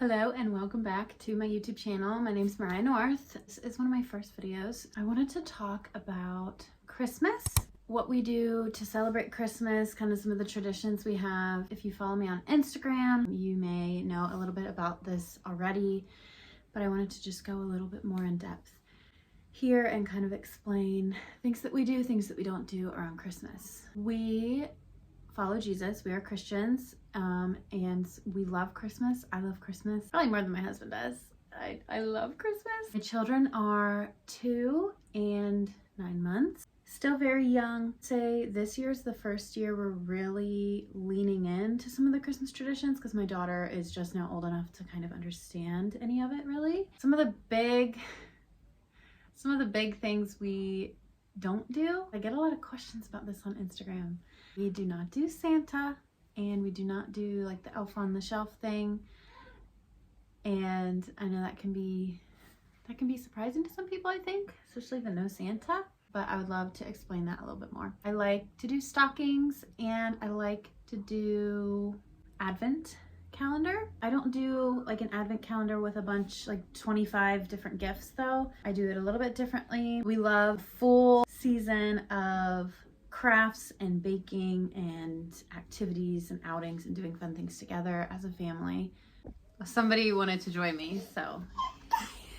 Hello and welcome back to my YouTube channel. My name's Mariah North. This is one of my first videos. I wanted to talk about Christmas, what we do to celebrate Christmas, kind of some of the traditions we have. If you follow me on Instagram, you may know a little bit about this already, but I wanted to just go a little bit more in depth here and kind of explain things that we do, things that we don't do around Christmas. We follow Jesus. We are Christians, and we love Christmas. I love Christmas probably more than my husband does. I love Christmas. My children are 2 and 9 months. Still very young. Say this year's the first year we're really leaning into some of the Christmas traditions because my daughter is just now old enough to kind of understand any of it really. Some of the big things we don't do. I get a lot of questions about this on Instagram. We do not do Santa, and we do not do like the elf on the shelf thing. And I know that can be surprising to some people, I think, especially the no Santa, but I would love to explain that a little bit more. I like to do stockings, and I like to do Advent calendar. I don't do like an Advent calendar with a bunch, like 25 different gifts though. I do it a little bit differently. We love full season of crafts and baking and activities and outings and doing fun things together as a family. Somebody wanted to join me, so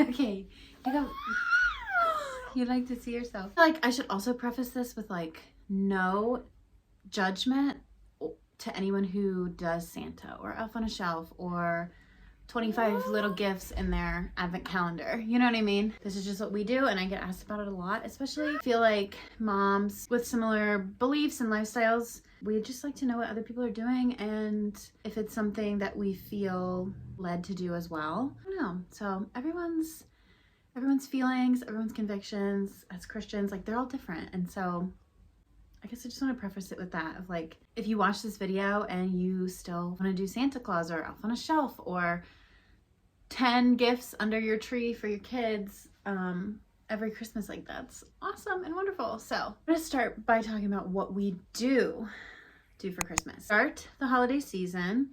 okay, you like to see yourself. I feel like I should also preface this with like no judgment to anyone who does Santa or Elf on a Shelf or 25 little gifts in their Advent calendar. You know what I mean? This is just what we do, and I get asked about it a lot, especially I feel like moms with similar beliefs and lifestyles, we just like to know what other people are doing and if it's something that we feel led to do as well. I don't know. So everyone's feelings, everyone's convictions as Christians, like they're all different. And so I guess I just want to preface it with that of like, if you watch this video and you still want to do Santa Claus or Elf on a Shelf or 10 gifts under your tree for your kids every Christmas, like that's awesome and wonderful. So I'm going to start by talking about what we do for Christmas. Start the holiday season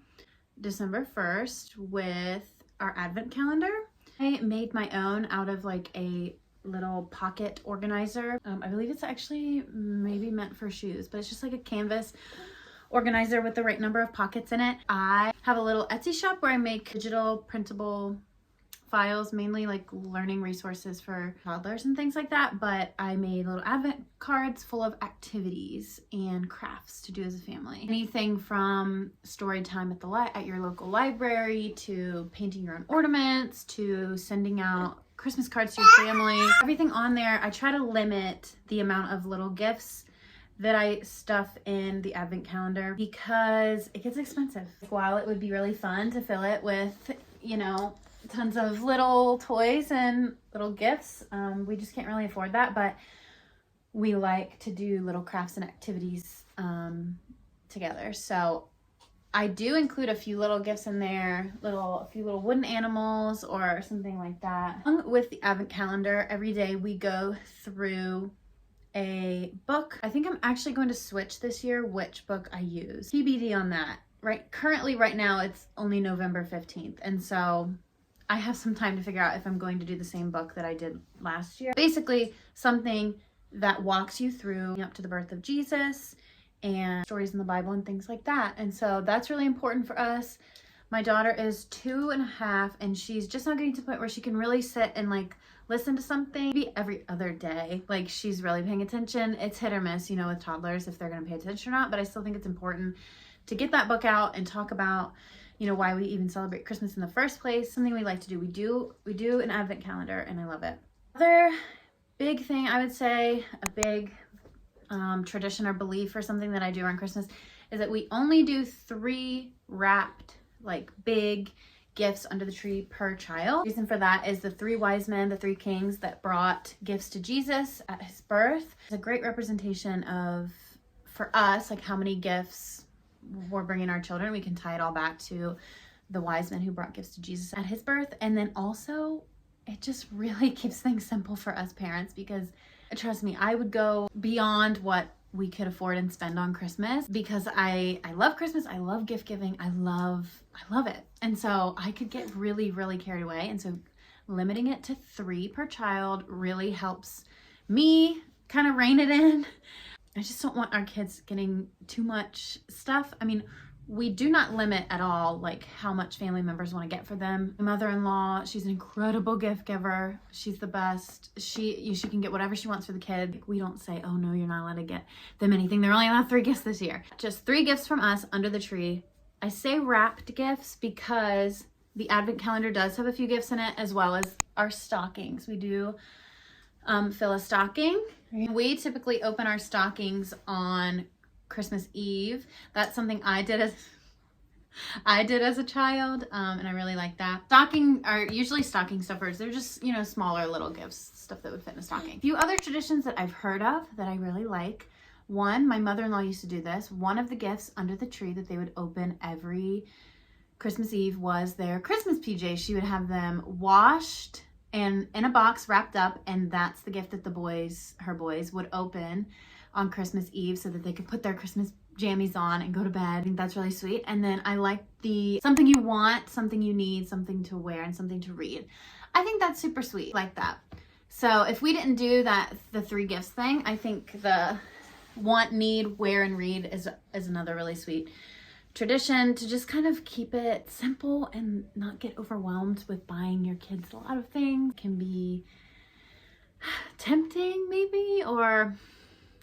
December 1st with our Advent calendar. I made my own out of like a little pocket organizer. I believe it's actually maybe meant for shoes, but it's just like a canvas organizer with the right number of pockets in it. I have a little Etsy shop where I make digital printable files, mainly like learning resources for toddlers and things like that, but I made little advent cards full of activities and crafts to do as a family. Anything from story time at your local library to painting your own ornaments to sending out Christmas cards to your family. Everything on there, I try to limit the amount of little gifts that I stuff in the Advent calendar because it gets expensive. While it would be really fun to fill it with, you know, tons of little toys and little gifts, we just can't really afford that, but we like to do little crafts and activities together. So I do include a few little gifts in there, a few little wooden animals or something like that. With the Advent calendar, every day we go through a book. I think I'm actually going to switch this year which book I use. TBD on that. Currently right now it's only November 15th, and so I have some time to figure out if I'm going to do the same book that I did last year. Basically something that walks you through up to the birth of Jesus and stories in the Bible and things like that. And so that's really important for us. My daughter is 2.5 and she's just not getting to the point where she can really sit and like listen to something maybe every other day. Like she's really paying attention. It's hit or miss, you know, with toddlers if they're going to pay attention or not, but I still think it's important to get that book out and talk about, you know, why we even celebrate Christmas in the first place. Something we like to do. We do an Advent calendar and I love it. Other big thing, I would say, a big tradition or belief or something that I do around Christmas is that we only do 3 wrapped, like big gifts under the tree per child. The reason for that is the 3 wise men, the 3 kings that brought gifts to Jesus at his birth. It's a great representation of, for us, like how many gifts we're bringing our children. We can tie it all back to the wise men who brought gifts to Jesus at his birth. And then also it just really keeps things simple for us parents because trust me, I would go beyond what we could afford and spend on Christmas, because I love Christmas. I love gift giving. I love it. And so I could get really, really carried away. And so limiting it to 3 per child really helps me kind of rein it in. I just don't want our kids getting too much stuff. I mean, we do not limit at all like how much family members want to get for them. My mother-in-law, she's an incredible gift giver. She's the best. She can get whatever she wants for the kid. We don't say, oh no, you're not allowed to get them anything. They're only allowed 3 gifts this year. Just 3 gifts from us under the tree. I say wrapped gifts because the advent calendar does have a few gifts in it, as well as our stockings. We do fill a stocking. We typically open our stockings on Christmas Eve. That's something I did as a child, and I really like that. Stocking are usually stocking stuffers. They're just, you know, smaller little gifts, stuff that would fit in a stocking. A few other traditions that I've heard of that I really like. One, my mother-in-law used to do this. One of the gifts under the tree that they would open every Christmas Eve was their Christmas PJs. She would have them washed and in a box wrapped up, and that's the gift that her boys would open on Christmas Eve so that they could put their Christmas jammies on and go to bed. I think that's really sweet. And then I like the something you want, something you need, something to wear, and something to read. I think that's super sweet, like that. So if we didn't do that, the 3 gifts thing, I think the want, need, wear, and read is another really sweet tradition to just kind of keep it simple and not get overwhelmed with buying your kids a lot of things. It can be tempting maybe, or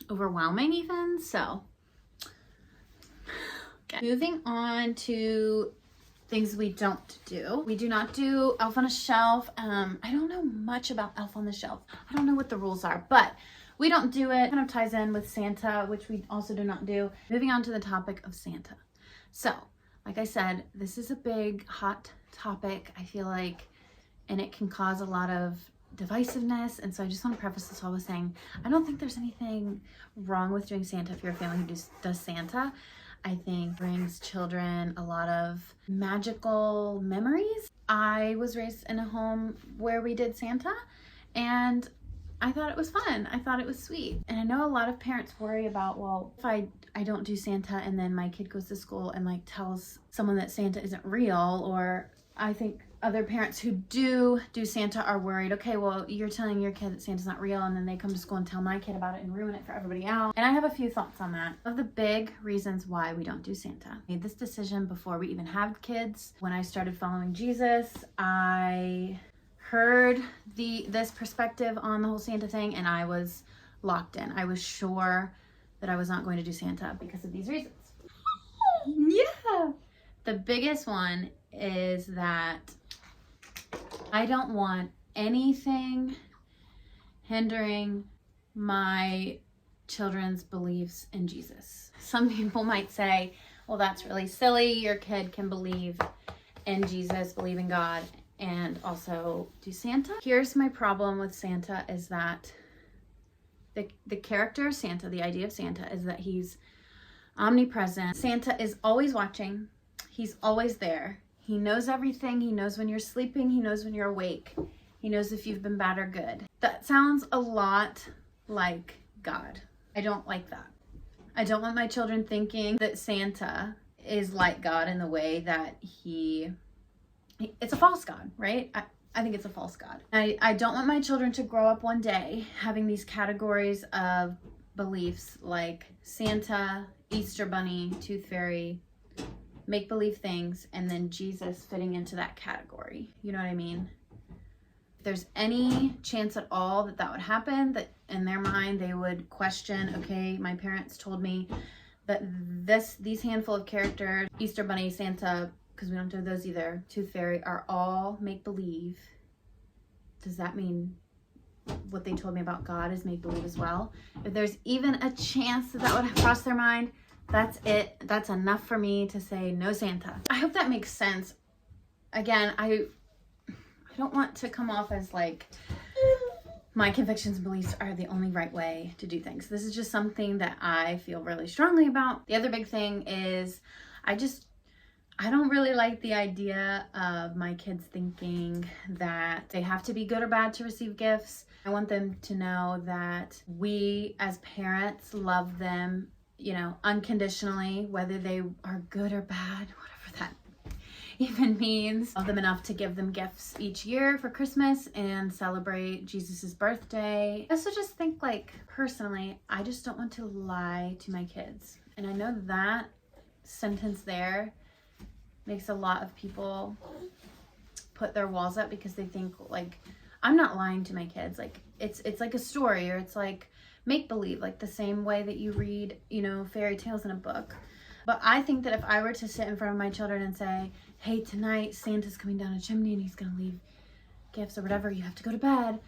overwhelming even. So okay. Moving on to things we don't do. We do not do Elf on a Shelf. I don't know much about Elf on the Shelf. I don't know what the rules are, but we don't do it. It kind of ties in with Santa, which we also do not do. Moving on to the topic of Santa. So, like I said, this is a big, hot topic, I feel like, and it can cause a lot of divisiveness. And so I just want to preface this all with saying, I don't think there's anything wrong with doing Santa if you're a family who does Santa. I think brings children a lot of magical memories. I was raised in a home where we did Santa, and I thought it was fun. I thought it was sweet. And I know a lot of parents worry about, well, if I don't do Santa and then my kid goes to school and like tells someone that Santa isn't real, or I think other parents who do Santa are worried, okay, well, you're telling your kid that Santa's not real, and then they come to school and tell my kid about it and ruin it for everybody else. And I have a few thoughts on that. One of the big reasons why we don't do Santa. I made this decision before we even had kids. When I started following Jesus, I heard this perspective on the whole Santa thing, and I was locked in. I was sure that I was not going to do Santa because of these reasons. Yeah. The biggest one is that I don't want anything hindering my children's beliefs in Jesus. Some people might say, well, that's really silly. Your kid can believe in Jesus, believe in God, and also do Santa. Here's my problem with Santa is that the character of Santa, the idea of Santa, is that he's omnipresent. Santa is always watching. He's always there. He knows everything. He knows when you're sleeping. He knows when you're awake. He knows if you've been bad or good. That sounds a lot like God. I don't like that. I don't want my children thinking that Santa is like God in the way that it's a false God, right? I think it's a false God. I don't want my children to grow up one day having these categories of beliefs like Santa, Easter Bunny, Tooth Fairy, make-believe things, and then Jesus fitting into that category. You know what I mean? If there's any chance at all that would happen, that in their mind they would question, okay, my parents told me that these handful of characters, Easter Bunny, Santa, because we don't do those either, Tooth Fairy, are all make-believe. Does that mean what they told me about God is make-believe as well? If there's even a chance that would cross their mind, that's it. That's enough for me to say no Santa. I hope that makes sense. Again, I don't want to come off as like my convictions and beliefs are the only right way to do things. This is just something that I feel really strongly about. The other big thing is I don't really like the idea of my kids thinking that they have to be good or bad to receive gifts. I want them to know that we as parents love them, you know, unconditionally, whether they are good or bad, whatever that even means. Love them enough to give them gifts each year for Christmas and celebrate Jesus's birthday. I also just think, like, personally, I just don't want to lie to my kids. And I know that sentence there makes a lot of people put their walls up because they think, like, I'm not lying to my kids. Like, it's like a story, or it's like make believe, like the same way that you read, you know, fairy tales in a book. But I think that if I were to sit in front of my children and say, hey, tonight Santa's coming down a chimney and he's gonna leave gifts or whatever, you have to go to bed,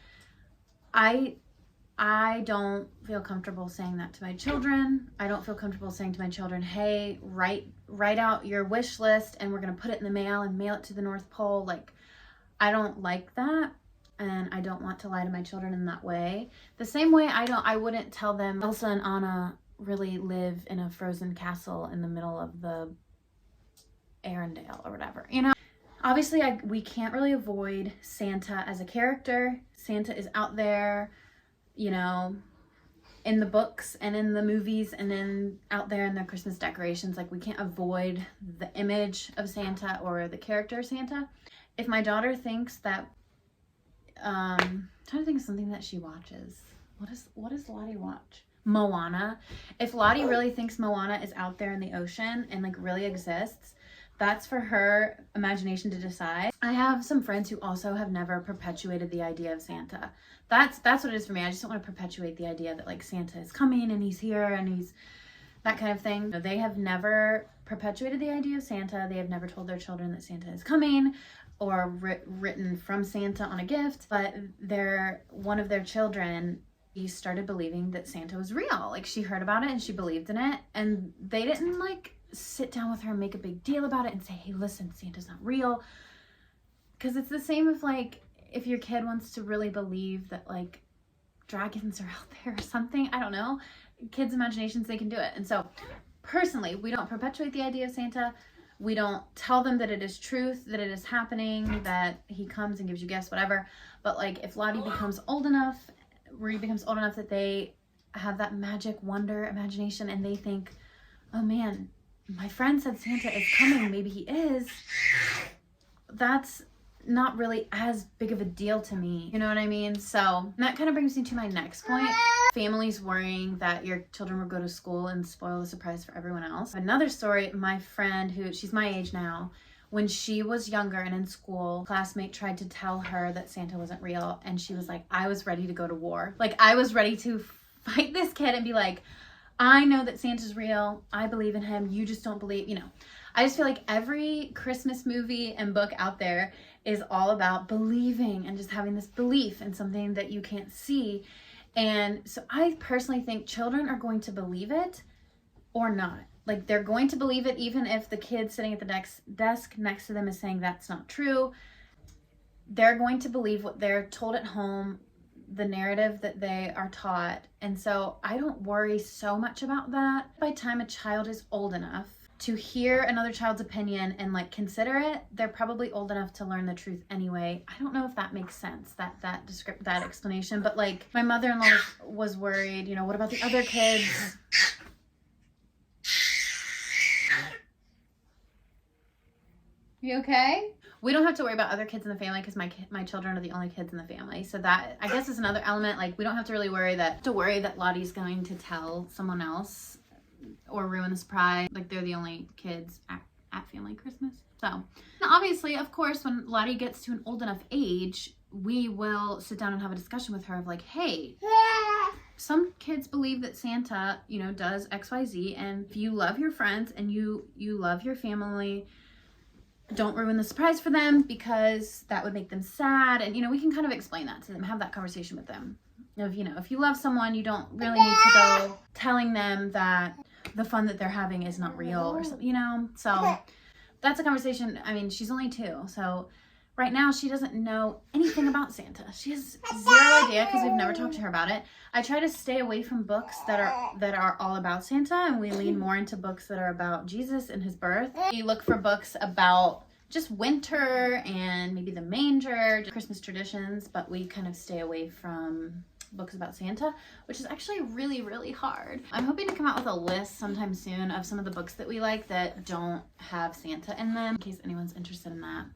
I don't feel comfortable saying that to my children. I don't feel comfortable saying to my children, hey, write out your wish list and we're going to put it in the mail and mail it to the North Pole. Like, I don't like that. And I don't want to lie to my children in that way. The same way I wouldn't tell them Elsa and Anna really live in a frozen castle in the middle of the Arendelle or whatever, you know? Obviously, we can't really avoid Santa as a character. Santa is out there, you know, in the books and in the movies and then out there in the Christmas decorations. Like, we can't avoid the image of Santa or the character Santa. If my daughter thinks that, I'm trying to think of something that she watches. What does Lottie watch? Moana. If Lottie really thinks Moana is out there in the ocean and, like, really exists, that's for her imagination to decide. I have some friends who also have never perpetuated the idea of Santa. That's what it is for me. I just don't want to perpetuate the idea that, like, Santa is coming and he's here and he's that kind of thing. They have never perpetuated the idea of Santa. They have never told their children that Santa is coming or written from Santa on a gift. But one of their children, he started believing that Santa was real. Like, she heard about it and she believed in it, and they didn't, like, sit down with her and make a big deal about it and say, hey, listen, Santa's not real. Because it's the same with, like, if your kid wants to really believe that, like, dragons are out there or something, I don't know. Kids' imaginations, they can do it. And so, personally, we don't perpetuate the idea of Santa. We don't tell them that it is truth, that it is happening, that he comes and gives you gifts, whatever. But, like, if Lottie becomes old enough, Marie becomes old enough that they have that magic wonder imagination and they think, oh man, my friend said Santa is coming, maybe he is, that's not really as big of a deal to me. You know what I mean? So that kind of brings me to my next point. Families worrying that your children will go to school and spoil the surprise for everyone else. Another story, my friend, she's my age now, when she was younger and in school, a classmate tried to tell her that Santa wasn't real, and she was like, I was ready to go to war. Like, I was ready to fight this kid and be like, I know that Santa's real. I believe in him. You just don't believe, you know. I just feel like every Christmas movie and book out there is all about believing and just having this belief in something that you can't see. And so I personally think children are going to believe it or not. Like, they're going to believe it even if the kid sitting at the desk next to them is saying that's not true. They're going to believe what they're told at home, the narrative that they are taught. And so I don't worry so much about that. By the time a child is old enough to hear another child's opinion and, like, consider it, they're probably old enough to learn the truth anyway. I don't know if that makes sense, that explanation, but, like, my mother-in-law was worried, you know, what about the other kids? You okay? We don't have to worry about other kids in the family because my children are the only kids in the family. So that, I guess, is another element. Like, we don't have to really worry that Lottie's going to tell someone else or ruin the surprise. Like, they're the only kids at family Christmas. So, obviously, of course, when Lottie gets to an old enough age, we will sit down and have a discussion with her of, like, hey, some kids believe that Santa, you know, does XYZ, and if you love your friends and you love your family, don't ruin the surprise for them because that would make them sad. And, you know, we can kind of explain that to them, have that conversation with them. You know, if you love someone, you don't really need to go telling them that the fun that they're having is not real or something, you know? So that's a conversation. I mean, she's only 2, so right now she doesn't know anything about Santa. She has zero idea because we've never talked to her about it. I try to stay away from books that are all about Santa, and we lean more into books that are about Jesus and his birth. We look for books about just winter and maybe the manger, Christmas traditions, but we kind of stay away from books about Santa, which is actually really, really hard. I'm hoping to come out with a list sometime soon of some of the books that we like that don't have Santa in them, in case anyone's interested in that.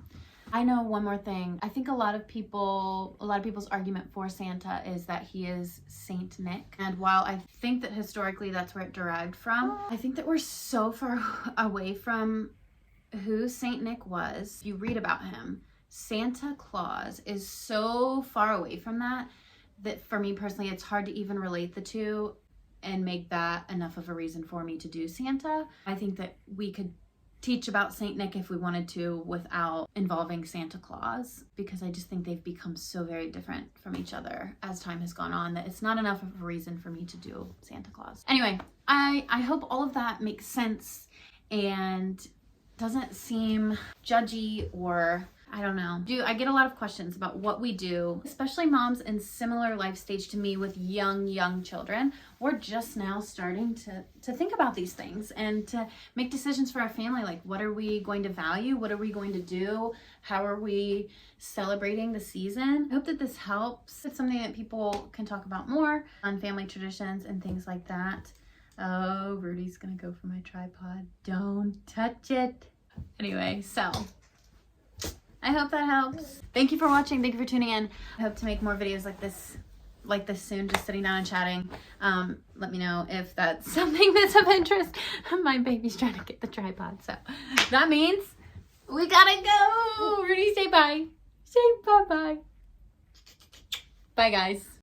I know one more thing. I think a lot of people's argument for Santa is that he is Saint Nick. And while I think that historically that's where it derived from, I think that we're so far away from who Saint Nick was. You read about him. Santa Claus is so far away from that for me personally, it's hard to even relate the two and make that enough of a reason for me to do Santa. I think that we could teach about Saint Nick if we wanted to without involving Santa Claus, because I just think they've become so very different from each other as time has gone on that it's not enough of a reason for me to do Santa Claus. Anyway, I hope all of that makes sense and doesn't seem judgy or I don't know. I get a lot of questions about what we do, especially moms in similar life stage to me with young children. We're just now starting to think about these things and to make decisions for our family. Like, what are we going to value? What are we going to do? How are we celebrating the season? I hope that this helps. It's something that people can talk about more on family traditions and things like that. Oh, Rudy's gonna go for my tripod. Don't touch it. Anyway, so I hope that helps. Thank you for watching. Thank you for tuning in. I hope to make more videos like this soon, just sitting down and chatting. Let me know if that's something that's of interest. My baby's trying to get the tripod, so that means we gotta go. Rudy, say bye. Say bye-bye. Bye, guys.